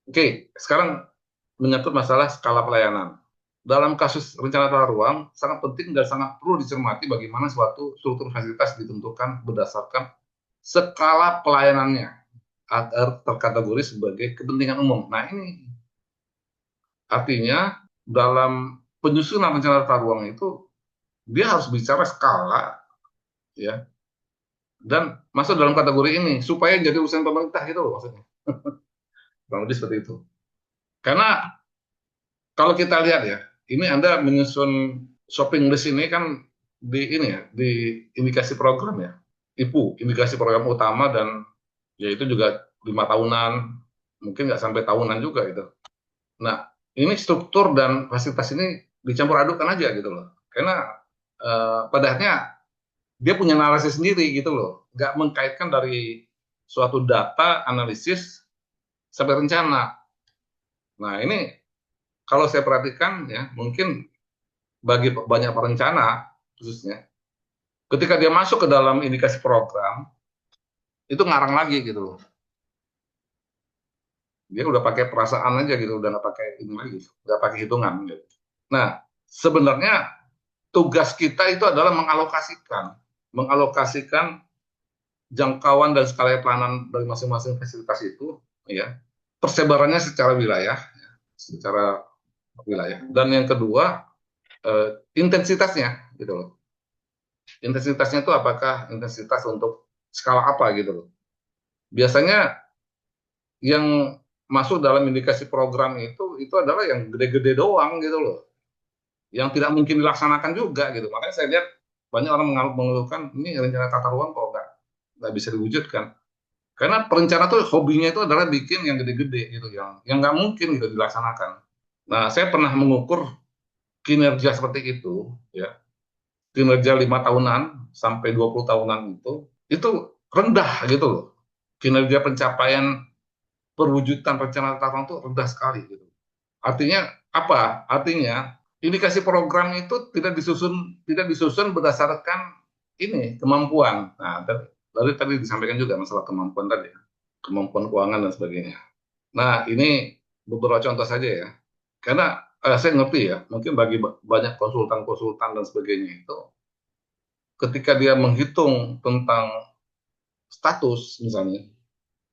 Oke, sekarang menyangkut masalah skala pelayanan. Dalam kasus rencana tata ruang, sangat penting dan sangat perlu dicermati bagaimana suatu struktur fasilitas ditentukan berdasarkan skala pelayanannya agar terkategori sebagai kepentingan umum. Nah, ini artinya dalam penyusunan rencana tata ruang itu dia harus bicara skala, ya, dan masuk dalam kategori ini supaya jadi urusan pemerintah gitu loh maksudnya. Kurang lebih seperti itu. Karena kalau kita lihat ya, ini Anda menyusun shopping list ini kan di ini ya, di indikasi program ya, IPU, indikasi program utama, dan ya itu juga 5 tahunan, mungkin nggak sampai tahunan juga gitu. Nah, ini struktur dan fasilitas ini dicampur adukan aja gitu loh. Karena pada akhirnya dia punya narasi sendiri gitu loh, nggak mengkaitkan dari suatu data analisis sampai rencana. Nah, ini kalau saya perhatikan ya, mungkin bagi banyak perencana khususnya, ketika dia masuk ke dalam indikasi program, itu ngarang lagi gitu loh. Dia udah pakai perasaan aja gitu, udah nggak pakai ini lagi, udah pakai hitungan gitu. Nah, sebenarnya tugas kita itu adalah mengalokasikan jangkauan dan skala pelayanan dari masing-masing fasilitas itu, ya, persebarannya secara wilayah. Dan yang kedua, intensitasnya gitu loh. Intensitasnya itu apakah intensitas untuk skala apa gitu loh. Biasanya yang masuk dalam indikasi program itu adalah yang gede-gede doang gitu loh. Yang tidak mungkin dilaksanakan juga gitu. Makanya saya lihat banyak orang mengeluhkan ini rencana tata ruang kok nggak bisa diwujudkan. Karena perencana tuh hobinya itu adalah bikin yang gede-gede gitu, yang nggak mungkin gitu dilaksanakan. Nah, saya pernah mengukur kinerja seperti itu, ya, kinerja 5 tahunan sampai 20 tahunan itu rendah gitu loh. Kinerja pencapaian perwujudan rencana tata ruang itu rendah sekali gitu. Artinya apa? Artinya indikasi program itu tidak disusun berdasarkan ini kemampuan. Nah, tadi disampaikan juga masalah kemampuan tadi, kemampuan keuangan dan sebagainya. Nah, ini beberapa contoh saja ya. Karena saya ngerti ya, mungkin bagi banyak konsultan-konsultan dan sebagainya itu, ketika dia menghitung tentang status misalnya,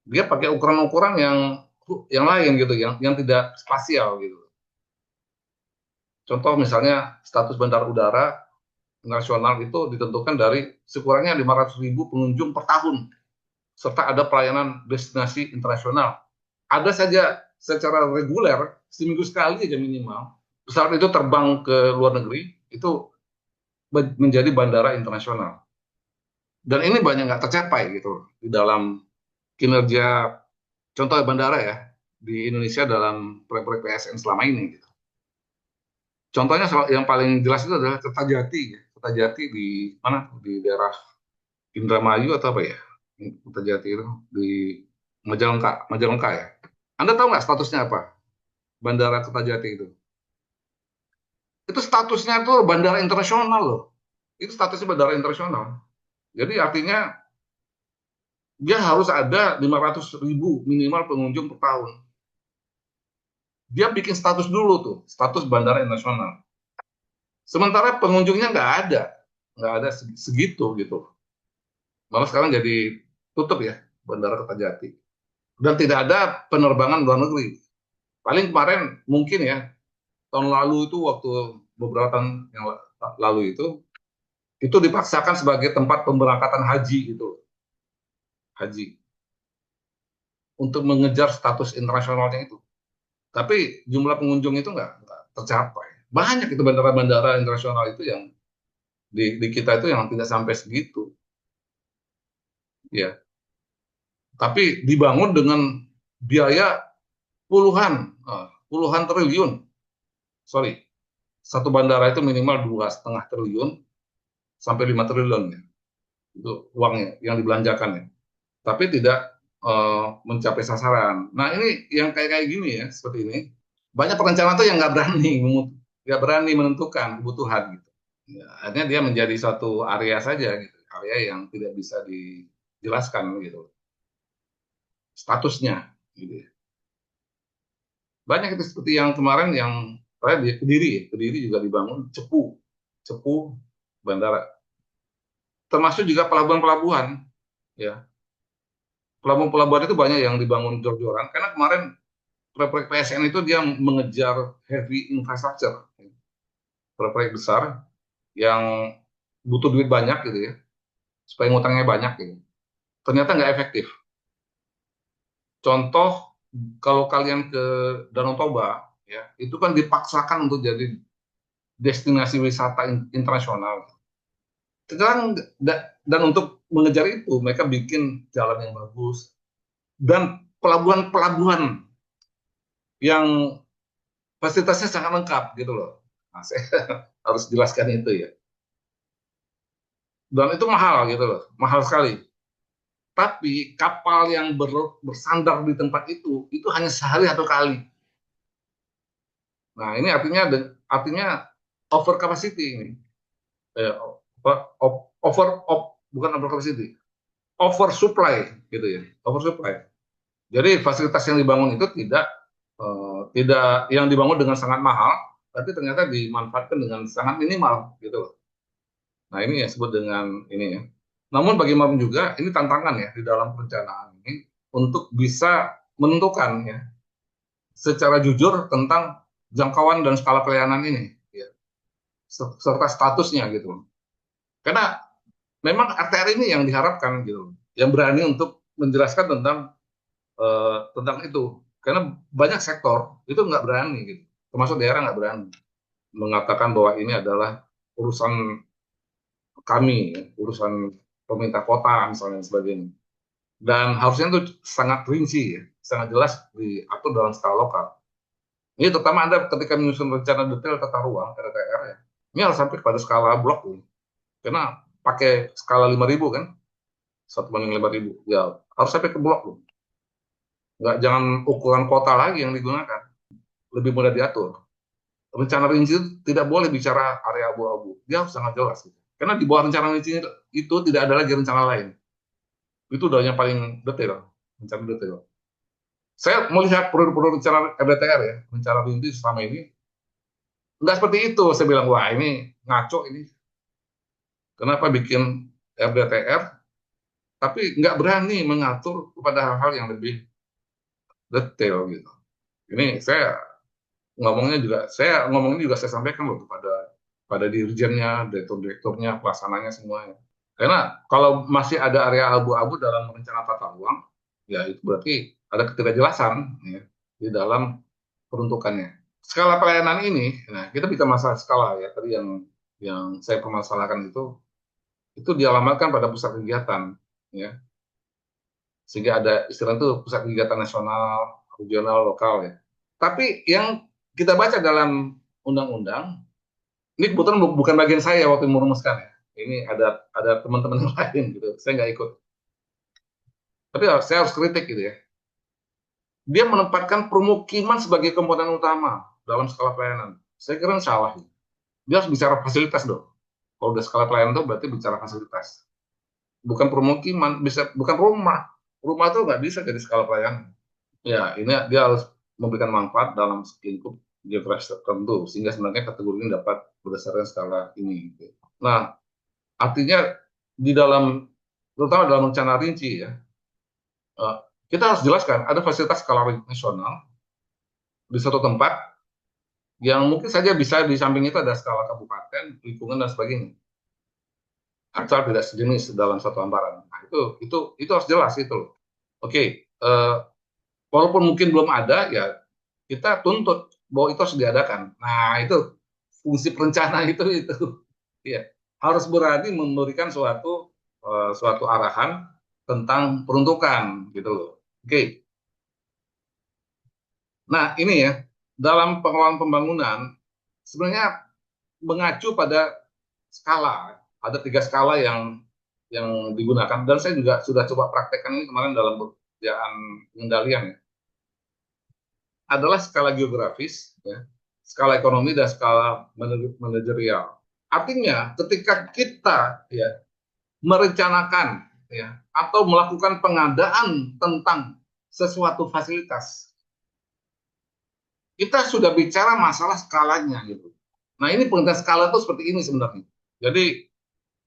dia pakai ukuran-ukuran yang lain gitu, yang tidak spasial gitu. Contoh misalnya status bandara udara nasional itu ditentukan dari sekurangnya 500.000 pengunjung per tahun, serta ada pelayanan destinasi internasional. Ada saja secara reguler seminggu sekali aja minimal pesawat itu terbang ke luar negeri, itu menjadi bandara internasional. Dan ini banyak nggak tercapai gitu di dalam kinerja contoh bandara ya di Indonesia dalam proyek-proyek PSN selama ini gitu. Contohnya yang paling jelas itu adalah Kertajati ya. Kertajati di mana? Di daerah Indramayu atau apa ya? Kertajati itu di Majalengka, Majalengka ya. Anda tahu nggak statusnya apa? Bandara Kertajati itu. Itu statusnya tuh bandara internasional loh. Itu statusnya bandara internasional. Jadi artinya dia harus ada 500.000 minimal pengunjung per tahun. Dia bikin status dulu tuh, status bandara internasional. Sementara pengunjungnya nggak ada segitu gitu. Malah sekarang jadi tutup ya Bandara Kertajati. Dan tidak ada penerbangan luar negeri. Paling kemarin mungkin ya, tahun lalu itu waktu beberapa tahun yang lalu itu dipaksakan sebagai tempat pemberangkatan haji gitu, haji, untuk mengejar status internasionalnya itu. Tapi jumlah pengunjung itu nggak tercapai. Banyak itu bandara-bandara internasional itu yang di kita itu yang tidak sampai segitu, ya. Tapi dibangun dengan biaya puluhan triliun. Sorry, satu bandara itu minimal 2,5 triliun sampai 5 triliun ya. Itu uangnya yang dibelanjakan ya. Tapi tidak mencapai sasaran. Nah, ini yang kayak gini ya, seperti ini. Banyak perencana tuh yang nggak berani menentukan kebutuhan gitu. Ya, akhirnya dia menjadi satu area saja gitu, area yang tidak bisa dijelaskan gitu statusnya gitu. Banyak itu seperti yang kemarin yang saya di Kediri, Kediri juga dibangun Cepu, Cepu bandara. Termasuk juga pelabuhan-pelabuhan, ya. Pelabuhan-pelabuhan itu banyak yang dibangun jor-joran karena kemarin proyek PSN itu dia mengejar heavy infrastructure, proyek besar yang butuh duit banyak gitu ya, supaya ngutangnya banyak gitu. Ternyata nggak efektif. Contoh, kalau kalian ke Danau Toba, ya, itu kan dipaksakan untuk jadi destinasi wisata internasional. Sekarang dan untuk mengejar itu, mereka bikin jalan yang bagus dan pelabuhan-pelabuhan yang fasilitasnya sangat lengkap gitu loh. Nah, saya harus jelaskan itu ya. Dan itu mahal gitu loh, mahal sekali. Tapi kapal yang bersandar di tempat itu hanya sehari atau kali. Nah, ini artinya over capacity ini. Eh, bukan over capacity, over supply gitu ya, over supply. Jadi fasilitas yang dibangun itu tidak yang dibangun dengan sangat mahal, tapi ternyata dimanfaatkan dengan sangat minimal gitu loh. Nah, ini yang disebut dengan ini ya. Namun bagaimanapun juga ini tantangan ya di dalam perencanaan ini untuk bisa menentukan ya secara jujur tentang jangkauan dan skala pelayanan ini ya, serta statusnya gitu. Karena memang RTR ini yang diharapkan gitu, yang berani untuk menjelaskan tentang itu. Karena banyak sektor itu nggak berani gitu, termasuk daerah nggak berani mengatakan bahwa ini adalah urusan kami, urusan pemerintah kota misalnya dan sebagainya. Dan harusnya itu sangat rinci ya, sangat jelas diatur dalam skala lokal. Ini terutama Anda ketika menyusun rencana detail tata ruang RTR ya, ini harus sampai pada skala blok nih. Karena pakai skala 5.000 kan, 1 banding 5.000, ya harus sampai ke blok loh. Nggak, jangan ukuran kota lagi yang digunakan, lebih mudah diatur. Rencana rinci itu tidak boleh bicara area abu-abu, dia harus sangat jelas gitu. Karena di bawah rencana rinci itu tidak ada lagi rencana lain. Itu udah yang paling detail, rencana detail. Saya melihat produk-produk rencana RDTR ya, rencana rinci selama ini nggak seperti itu. Saya bilang, wah ini ngaco ini. Kenapa bikin RDTR tapi nggak berani mengatur kepada hal-hal yang lebih detail gitu. Ini saya ngomongnya juga saya sampaikan loh pada dirjennya, direktur-direkturnya, pelaksananya semuanya. Karena kalau masih ada area abu-abu dalam rencana tata ruang, ya itu berarti ada ketidakjelasan ya, di dalam peruntukannya. Skala pelayanan ini, nah kita bisa masalah skala ya tadi yang saya permasalahkan itu dialamatkan pada pusat kegiatan ya, sehingga ada istilah itu pusat kegiatan nasional, regional, lokal ya. Tapi yang kita baca dalam undang-undang, ini kebetulan bukan bagian saya waktu merumuskan ya. Ini ada teman-teman yang lain gitu. Saya nggak ikut. Tapi saya harus kritik gitu ya. Dia menempatkan permukiman sebagai komponen utama dalam skala pelayanan. Saya kira salah. Dia harus bicara fasilitas dong. Kalau udah skala pelayanan itu berarti bicara fasilitas. Bukan permukiman, bukan rumah. Rumah itu nggak bisa jadi skala pelayanan. Ya, ini dia harus memberikan manfaat dalam lingkup geografis tertentu sehingga sebenarnya kategori ini dapat berdasarkan skala ini. Gitu. Nah, artinya di dalam terutama dalam rencana rinci ya, eh, kita harus jelaskan ada fasilitas skala nasional di satu tempat yang mungkin saja bisa di samping itu ada skala kabupaten, lingkungan dan sebagainya. Asal tidak sejenis dalam satu hamparan. Nah, itu harus jelas itu loh. Oke, walaupun mungkin belum ada ya kita tuntut bahwa itu harus diadakan. Nah, itu fungsi perencana itu ya harus berani memberikan suatu arahan tentang peruntukan gitu loh. Oke. Nah, ini ya dalam pengelolaan pembangunan sebenarnya mengacu pada skala. Ada 3 skala yang digunakan dan saya juga sudah coba praktekkan ini kemarin dalam pekerjaan pengendalian ya. Adalah skala geografis, ya, skala ekonomi dan skala manajerial. Artinya, ketika kita ya merencanakan ya atau melakukan pengadaan tentang sesuatu fasilitas, kita sudah bicara masalah skalanya gitu. Nah, ini pengertian skala itu seperti ini sebenarnya. Jadi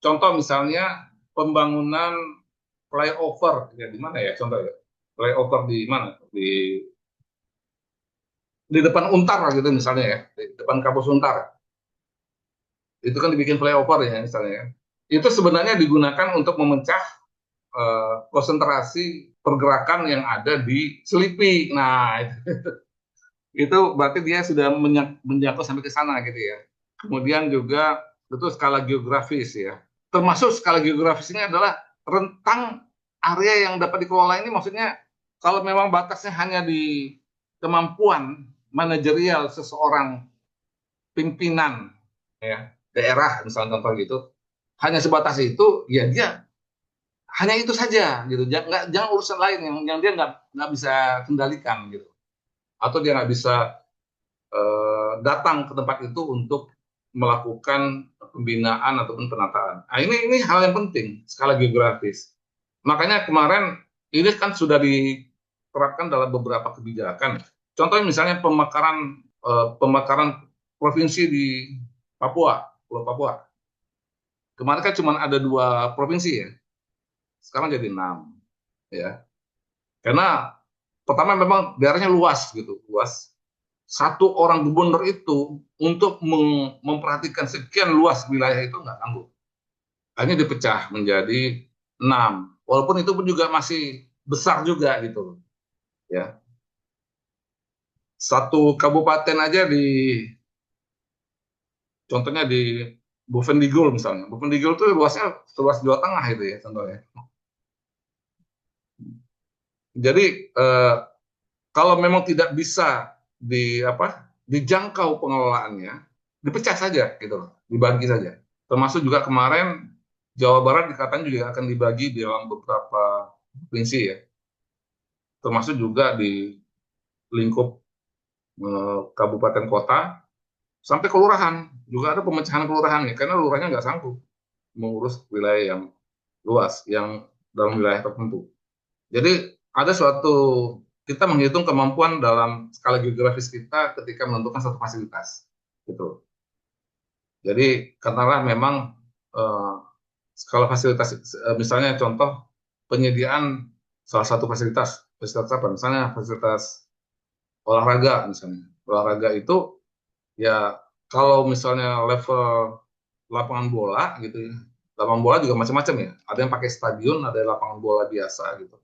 contoh misalnya pembangunan flyover ya di mana ya contoh ya, flyover di mana, di depan Untar gitu misalnya ya, di depan kampus Untar itu kan dibikin flyover ya misalnya ya. Itu sebenarnya digunakan untuk memecah konsentrasi pergerakan yang ada di Selipi. Nah, itu berarti dia sudah menjangkau sampai ke sana gitu ya. Kemudian juga itu skala geografis ya. Termasuk skala geografis ini adalah rentang area yang dapat dikelola ini, maksudnya kalau memang batasnya hanya di kemampuan manajerial seseorang pimpinan ya daerah misalnya contoh gitu, hanya sebatas itu ya dia hanya itu saja gitu, jangan urusan lain yang dia nggak bisa kendalikan gitu, atau dia nggak bisa datang ke tempat itu untuk melakukan pembinaan ataupun penataan. Nah, ini hal yang penting, skala geografis. Makanya kemarin ini kan sudah diterapkan dalam beberapa kebijakan. Contohnya misalnya pemekaran provinsi di Papua, Pulau Papua. Kemarin kan cuma ada 2 provinsi ya, sekarang jadi 6 ya. Karena pertama memang daerahnya luas gitu, luas. Satu orang gubernur itu untuk memperhatikan sekian luas wilayah itu nggak sanggup. Hanya dipecah menjadi 6. Walaupun itu pun juga masih besar juga gitu. Ya, satu kabupaten aja contohnya di Bovendigul misalnya. Bovendigul itu luasnya seluas Jawa Tengah itu ya contohnya. Jadi kalau memang tidak bisa dijangkau pengelolaannya, dipecah saja gitu loh, dibagi saja. Termasuk juga kemarin Jawa Barat dikatakan juga akan dibagi di dalam beberapa provinsi ya, termasuk juga di lingkup kabupaten kota sampai kelurahan juga ada pemecahan kelurahan ya, karena lurahnya nggak sanggup mengurus wilayah yang luas yang dalam wilayah tertentu. Jadi ada suatu kita menghitung kemampuan dalam skala geografis kita ketika menentukan satu fasilitas gitu. Jadi katakanlah memang eh, skala fasilitas misalnya contoh penyediaan salah satu fasilitas fasilitas apa misalnya fasilitas olahraga misalnya olahraga itu ya kalau misalnya level lapangan bola gitu ya, lapangan bola juga macam-macam ya, ada yang pakai stadion ada yang lapangan bola biasa gitu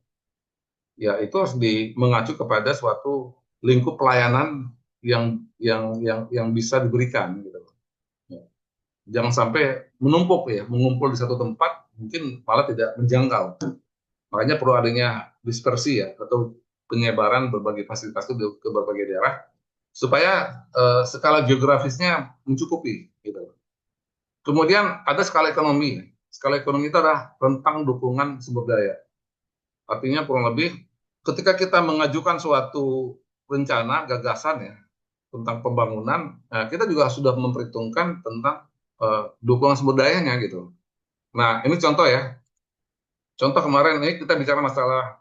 ya, itu harus mengacu kepada suatu lingkup pelayanan yang bisa diberikan gitu. Ya. Jangan sampai menumpuk ya, mengumpul di satu tempat mungkin malah tidak menjangkau. Makanya perlu adanya dispersi ya atau penyebaran berbagai fasilitas itu ke berbagai daerah supaya skala geografisnya mencukupi gitu. Kemudian ada skala ekonomi. Skala ekonomi itu adalah rentang dukungan sumber daya. Artinya kurang lebih ketika kita mengajukan suatu rencana gagasan ya tentang pembangunan, nah, kita juga sudah memperhitungkan tentang dukungan sumber dayanya gitu. Nah, ini contoh ya. Contoh kemarin ini kita bicara masalah,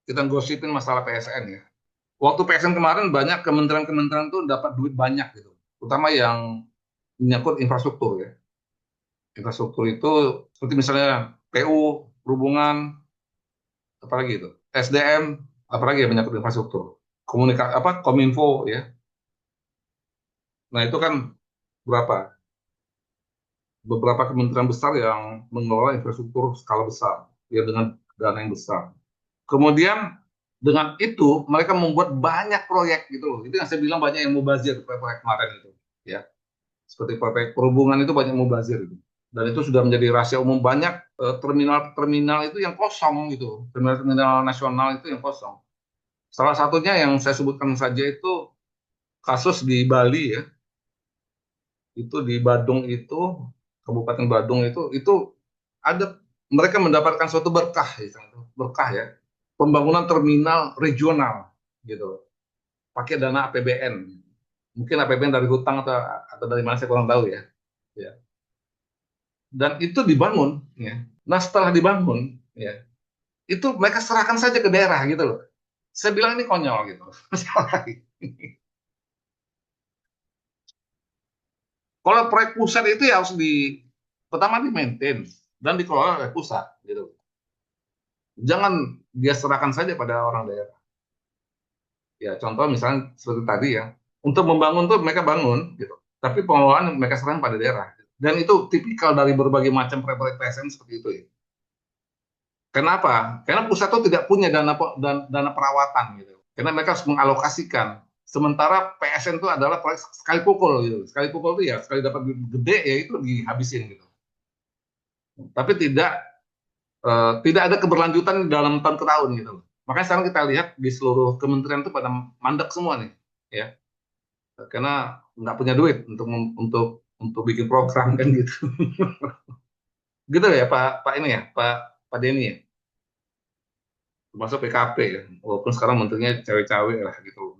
kita gosipin masalah PSN ya. Waktu PSN kemarin banyak kementerian-kementerian tuh dapat duit banyak gitu. Terutama yang menyangkut infrastruktur ya. Infrastruktur itu seperti misalnya PU, perhubungan, apalagi itu, SDM, apalagi yang menyangkut infrastruktur. Komunikasi apa Kominfo ya. Nah, itu kan berapa? Beberapa kementerian besar yang mengelola infrastruktur skala besar ya dengan dana yang besar. Kemudian dengan itu mereka membuat banyak proyek gitu loh. Itu yang saya bilang banyak yang mubazir proyek kemarin itu. Ya, seperti proyek perhubungan itu banyak mubazir itu. Dan itu sudah menjadi rahasia umum, banyak terminal-terminal itu yang kosong gitu. Terminal-terminal nasional itu yang kosong. Salah satunya yang saya sebutkan saja itu kasus di Bali ya. Itu di Badung itu Kabupaten Badung itu ada mereka mendapatkan suatu berkah ya, berkah ya, pembangunan terminal regional gitu pakai dana APBN, mungkin APBN dari hutang atau dari mana saya kurang tahu ya. Ya, dan itu dibangun ya. Nah, setelah dibangun ya itu mereka serahkan saja ke daerah gitu loh. Saya bilang ini konyol gitu. Kalau proyek pusat itu ya harus pertama di maintain dan dikelola oleh pusat gitu. Jangan dia serahkan saja pada orang daerah. Ya contoh misalnya seperti tadi ya, untuk membangun tuh mereka bangun gitu, tapi pengelolaan mereka serahkan pada daerah. Dan itu tipikal dari berbagai macam proyek-proyek PSN seperti itu ya. Kenapa? Karena pusat itu tidak punya dana perawatan gitu. Karena mereka harus mengalokasikan. Sementara PSN itu adalah proyek sekali pukul gitu. Sekali pukul itu ya sekali dapat duit gede ya itu dihabisin gitu. Tapi tidak ada keberlanjutan dalam tahun ke tahun gitu. Makanya sekarang kita lihat di seluruh kementerian itu pada mandek semua nih, ya, karena nggak punya duit untuk bikin program kan gitu. Gitu ya Pak ini ya Pak Denny ya, termasuk PKP ya, walaupun sekarang menterinya cewek-cewek lah gitu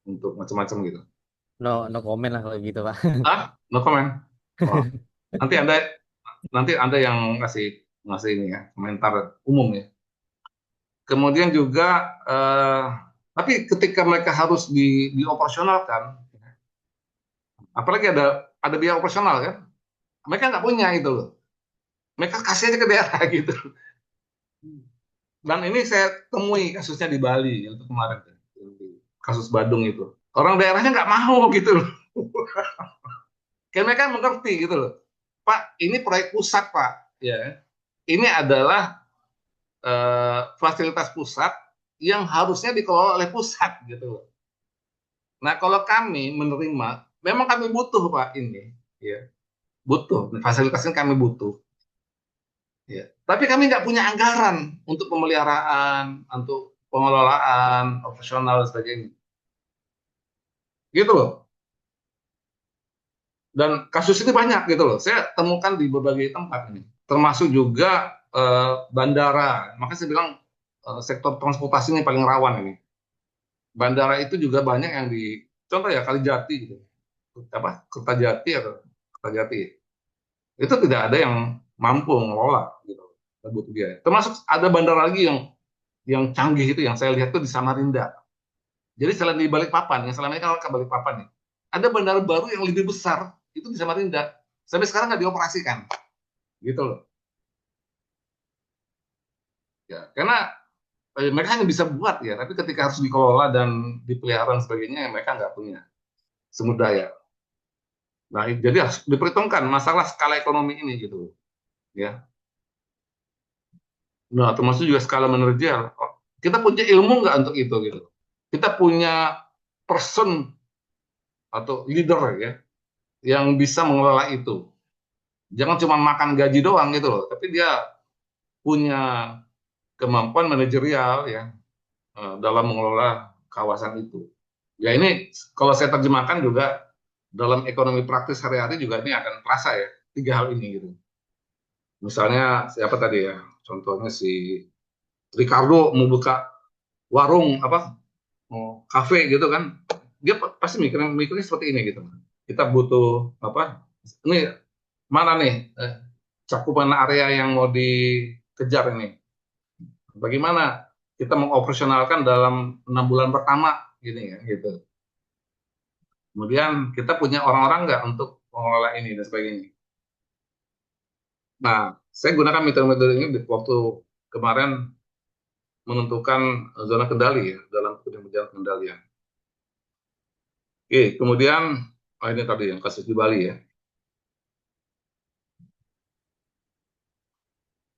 untuk macam-macam gitu. No, no comment lah kalau gitu, Pak. No comment. Oh, nanti anda yang ngasih ngasih ini ya komentar umum ya. Kemudian juga tapi ketika mereka harus dioperasionalkan, apalagi ada biaya operasional kan, mereka nggak punya itu loh. Mereka kasih aja ke daerah gitu. Dan ini saya temui kasusnya di Bali yang kemarin kasus Badung itu. Orang daerahnya nggak mau gitu loh. Kayak mereka mengerti gitu loh. Pak, ini proyek pusat Pak. Ya, ini adalah fasilitas pusat yang harusnya dikelola oleh pusat gitu loh. Nah, kalau kami menerima, memang kami butuh Pak ini, ya, butuh fasilitasnya kami butuh, ya. Tapi kami nggak punya anggaran untuk pemeliharaan, untuk pengelolaan, operasional dan sebagainya, gitu loh. Dan kasus ini banyak gitu loh. Saya temukan di berbagai tempat ini, termasuk juga bandara. Makanya saya bilang sektor transportasi ini paling rawan ini. Bandara itu juga banyak yang contoh ya Kalijati gitu, apa Kertajati atau Kertajati itu tidak ada yang mampu mengelola gitu, butuh biaya. Termasuk ada bandara lagi yang canggih itu yang saya lihat itu di Samarinda. Jadi selain di Balikpapan, yang selama ini kan ke Balikpapan nih, ada bandara baru yang lebih besar itu di Samarinda. Sampai sekarang nggak dioperasikan, gitu loh. Ya, karena mereka hanya bisa buat ya, tapi ketika harus dikelola dan dipelihara dan sebagainya, mereka nggak punya sumber daya. Nah, jadi harus diperhitungkan masalah skala ekonomi ini gitu, ya. Nah, termasuk juga skala manajerial. Kita punya ilmu nggak untuk itu gitu. Kita punya person atau leader ya yang bisa mengelola itu. Jangan cuma makan gaji doang gitu loh, tapi dia punya kemampuan manajerial ya dalam mengelola kawasan itu. Ya ini kalau saya terjemahkan juga dalam ekonomi praktis hari-hari juga ini akan terasa ya tiga hal ini gitu. Misalnya siapa tadi ya? Contohnya si Ricardo mau buka warung apa kafe gitu kan, dia pasti mikirnya seperti ini gitu. Kita butuh apa? Ini mana nih cakupan area yang mau dikejar ini? Bagaimana kita mengoperasionalkan dalam 6 bulan pertama gini ya gitu. Kemudian kita punya orang-orang nggak untuk mengelola ini dan sebagainya. Nah, saya gunakan metode-metode ini waktu kemarin menentukan zona kendali ya dalam berjalan kendalian. Oke, kemudian ini tadi yang kasus di Bali ya.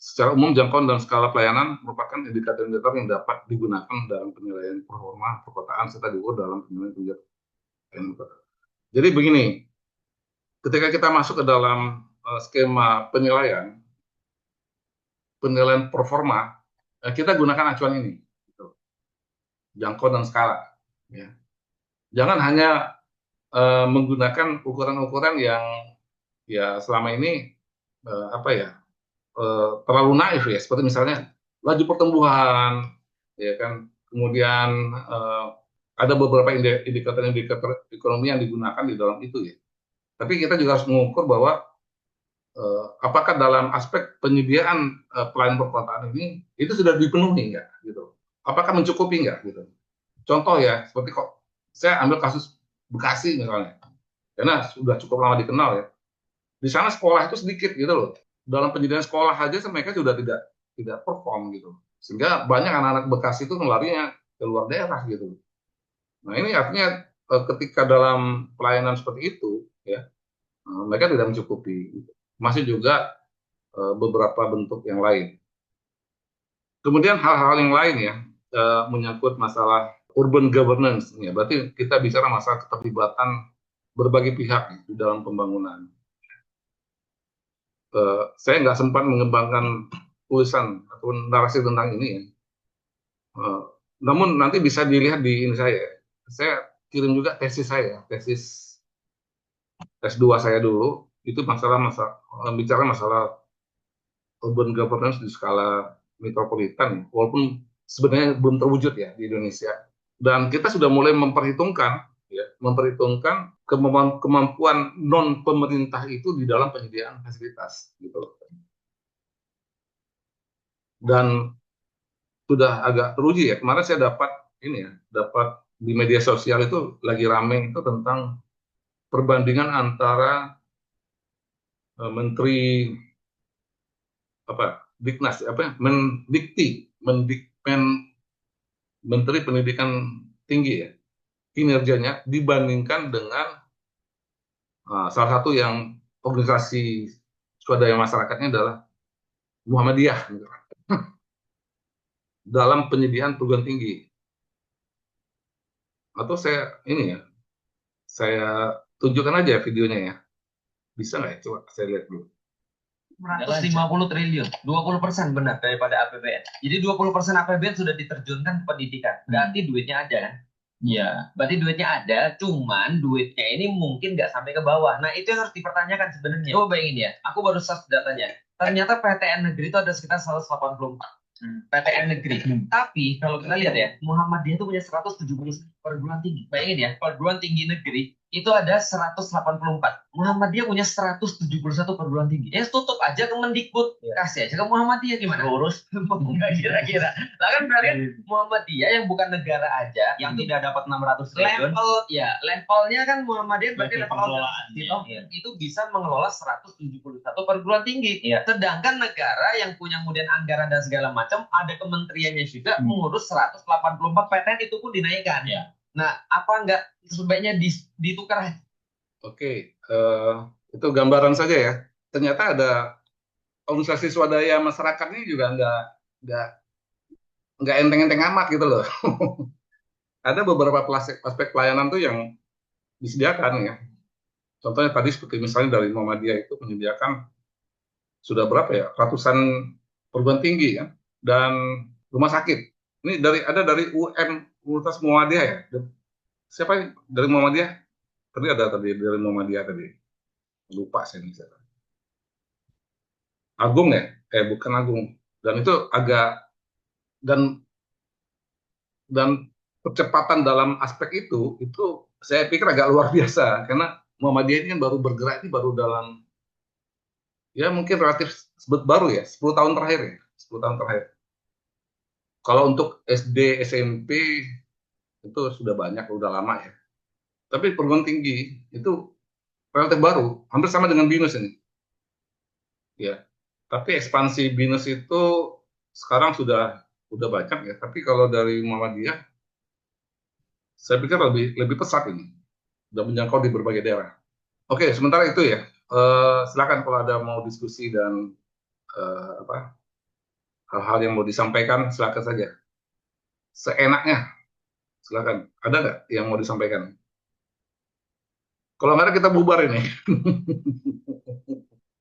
Secara umum, jangkauan dan skala pelayanan merupakan indikator-indikator yang dapat digunakan dalam penilaian performa perkotaan serta diukur dalam penilaian kebijakan kota. Jadi begini, ketika kita masuk ke dalam skema penilaian performa, kita gunakan acuan ini, gitu. Jangkauan dan skala. Ya. Jangan hanya menggunakan ukuran-ukuran yang ya selama ini apa ya terlalu naif ya, seperti misalnya laju pertumbuhan, ya kan, kemudian ada beberapa indikator-indikator ekonomi yang digunakan di dalam itu ya. Tapi kita juga harus mengukur bahwa apakah dalam aspek penyediaan pelayanan perkotaan ini itu sudah dipenuhi nggak gitu. Apakah mencukupi nggak gitu. Contoh ya, seperti kok saya ambil kasus Bekasi misalnya. karena sudah cukup lama dikenal ya. Di sana sekolah itu sedikit gitu loh. Dalam penyediaan sekolah aja mereka sudah tidak perform gitu. Sehingga banyak anak-anak Bekasi itu larinya ke luar daerah gitu. Nah ini artinya ketika dalam pelayanan seperti itu ya mereka tidak mencukupi. Masih juga beberapa bentuk yang lain. Kemudian hal-hal yang lain ya menyangkut masalah urban governance ya. Berarti kita bicara masalah keterlibatan berbagai pihak di dalam pembangunan. Saya nggak sempat mengembangkan tulisan atau narasi tentang ini ya. Namun nanti bisa dilihat di ini saya. Saya kirim juga tesis saya, tesis S2 saya dulu itu bicara masalah urban governance di skala metropolitan, walaupun sebenarnya belum terwujud ya di Indonesia. Dan kita sudah mulai memperhitungkan, ya, memperhitungkan kemampuan non pemerintah itu di dalam penyediaan fasilitas, gitu. Dan sudah agak teruji ya. Kemarin saya dapat ini ya, dapat di media sosial itu lagi rame itu tentang perbandingan antara menteri apa Diknas apa Mendikti Menteri Pendidikan Tinggi ya kinerjanya dibandingkan dengan salah satu yang organisasi swadaya masyarakatnya adalah Muhammadiyah gitu, dalam penyediaan perguruan tinggi. Atau saya ini ya saya tunjukkan aja videonya ya, bisa nggak ya, coba saya lihat dulu. 150 triliun, 20% benar daripada APBN. Jadi 20% APBN sudah diterjunkan ke pendidikan. Berarti duitnya ada kan? Iya, berarti duitnya ada, cuman duitnya ini mungkin nggak sampai ke bawah. Nah, itu yang harus dipertanyakan sebenarnya. Coba bayangin ya, aku baru search datanya. Ternyata PTN negeri itu ada sekitar 184. PTN negeri. Tapi kalau kita lihat ya, Muhammadiyah itu punya 170 perguruan tinggi. Bayangin ya, perguruan tinggi negeri itu ada 184. Muhammadiyah punya 171 perguruan tinggi. Ya tutup aja ke Mendikbud, kasih aja ke Muhammadiyah gimana? Lurus. Kira-kira. Lah kan berarti kan Muhammadiyah yang bukan negara aja, yang tidak dapat 600 triliun. Levelnya kan Muhammadiyah berarti level itu bisa mengelola 171 perguruan tinggi. Sedangkan negara yang punya kemudian anggaran dan segala macam ada kementeriannya juga mengurus 184 PTN itu pun dinaikkan. Nah, apa enggak sebaiknya ditukar? Oke, itu gambaran saja ya. Ternyata ada organisasi swadaya masyarakat ini juga nggak enteng-enteng amat gitu loh. Ada beberapa aspek pelayanan tuh yang disediakan ya. Contohnya tadi seperti misalnya dari Muhammadiyah itu menyediakan sudah berapa ya ratusan perguruan tinggi ya dan rumah sakit. Ini dari Universitas Muhammadiyah ya. Siapa yang dari Muhammadiyah? Tadi ada dari Muhammadiyah tadi. Lupa saya nih. Agung ya? Bukan Agung. Dan itu agak dan percepatan dalam aspek itu saya pikir agak luar biasa karena Muhammadiyah ini kan baru bergerak ini baru dalam ya mungkin relatif baru ya 10 tahun terakhir ya 10 tahun terakhir. Kalau untuk SD SMP itu sudah banyak udah lama ya. Tapi perguruan tinggi itu relatif baru hampir sama dengan BINUS ini. Ya. Tapi ekspansi BINUS itu sekarang sudah banyak ya. Tapi kalau dari Muhammadiyah saya pikir lebih pesat ini. Sudah menjangkau di berbagai daerah. Oke, sementara itu ya. Silakan kalau ada mau diskusi dan hal-hal yang mau disampaikan, silakan saja. Seenaknya, silakan. Ada nggak yang mau disampaikan? Kalau nggak ada kita bubar ini.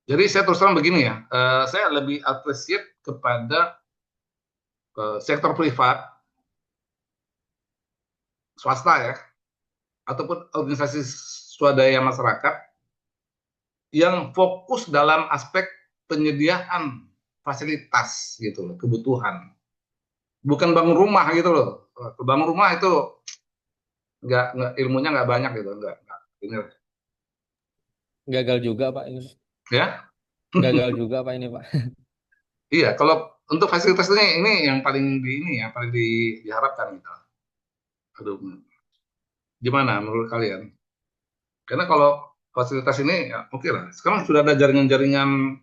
Jadi saya terus terang begini ya, saya lebih appreciate kepada sektor privat, swasta ya, ataupun organisasi swadaya masyarakat yang fokus dalam aspek penyediaan fasilitas gitu loh, kebutuhan. Bukan bangun rumah gitu loh. Bangun rumah itu nggak ilmunya nggak banyak gitu, nggak ini. Gagal juga Pak ini. Ya, Gagal juga Pak ini Pak. iya. Kalau untuk fasilitas ini yang paling diharapkan gitu. Aduh, gimana menurut kalian? Karena kalau fasilitas ini ya, oke lah. Sekarang sudah ada jaringan-jaringan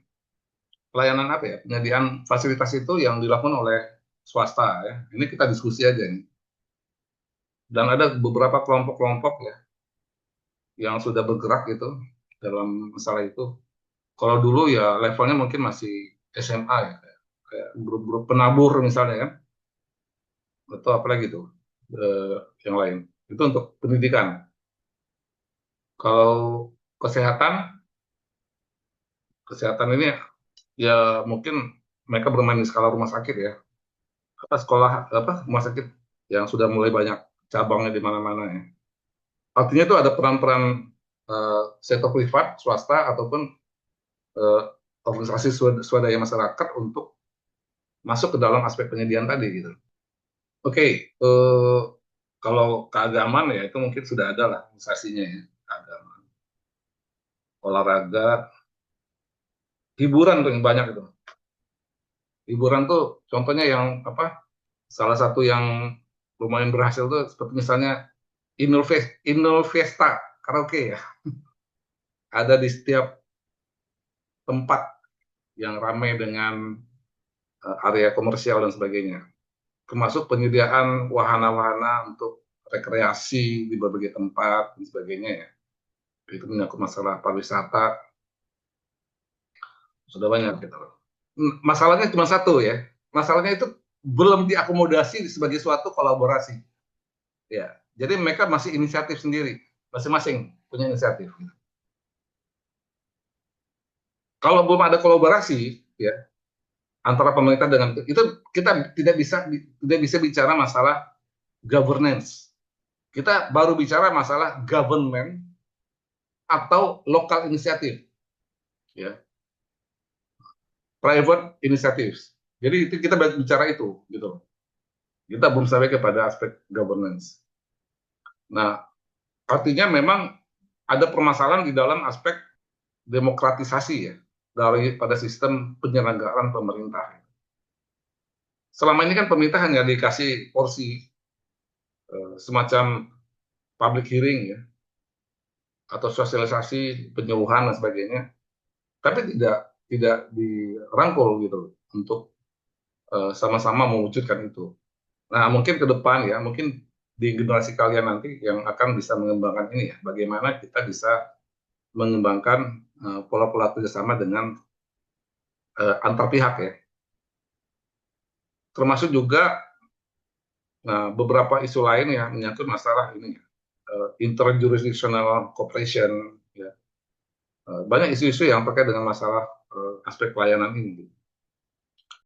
pelayanan apa ya, penyediaan fasilitas itu yang dilakukan oleh swasta ya. Ini kita diskusi aja nih. Dan ada beberapa kelompok-kelompok ya yang sudah bergerak gitu dalam masalah itu. Kalau dulu ya levelnya mungkin masih SMA ya, kayak grup-grup penabur misalnya kan, atau apa lagi tuh yang lain. Itu untuk pendidikan. Kalau kesehatan, kesehatan ini ya mungkin mereka bermain di skala rumah sakit ya. Apa sekolah apa rumah sakit yang sudah mulai banyak cabangnya di mana-mana ya. Artinya itu ada peran-peran sektor privat, swasta ataupun eh, organisasi swadaya masyarakat untuk masuk ke dalam aspek penyediaan tadi gitu. Oke, kalau keagamaan ya itu mungkin sudah ada lah organisasinya ya, keagamaan, olahraga, hiburan tuh yang banyak itu. Hiburan tuh contohnya yang apa? Salah satu yang lumayan berhasil tuh seperti misalnya Inul Fiesta karaoke ya. Ada di setiap tempat yang ramai dengan area komersial dan sebagainya. Termasuk penyediaan wahana-wahana untuk rekreasi di berbagai tempat dan sebagainya ya. Itu menyangkut masalah pariwisata sudah banyak gitu loh. Masalahnya cuma satu ya. Masalahnya itu belum diakomodasi sebagai suatu kolaborasi. Ya. Jadi mereka masih inisiatif sendiri, masing-masing punya inisiatif. Kalau belum ada kolaborasi ya antara pemerintah dengan itu kita tidak bisa bicara masalah governance. Kita baru bicara masalah government atau lokal inisiatif, ya, private initiatives. Jadi itu kita bicara itu, gitu. Kita belum sampai kepada aspek governance. Nah, artinya memang ada permasalahan di dalam aspek demokratisasi ya dari pada sistem penyelenggaraan pemerintah. Selama ini kan pemerintah hanya dikasih porsi semacam public hearing ya atau sosialisasi penyuluhan dan sebagainya, tapi tidak dirangkul gitu untuk sama-sama mewujudkan itu. Nah, mungkin ke depan ya, mungkin di generasi kalian nanti yang akan bisa mengembangkan ini ya, bagaimana kita bisa mengembangkan pola-pola kerjasama dengan antar pihak ya, termasuk juga beberapa isu lain yang menyangkut masalah ini ya, interjurisdictional cooperation ya. Banyak isu-isu yang terkait dengan masalah aspek pelayanan ini.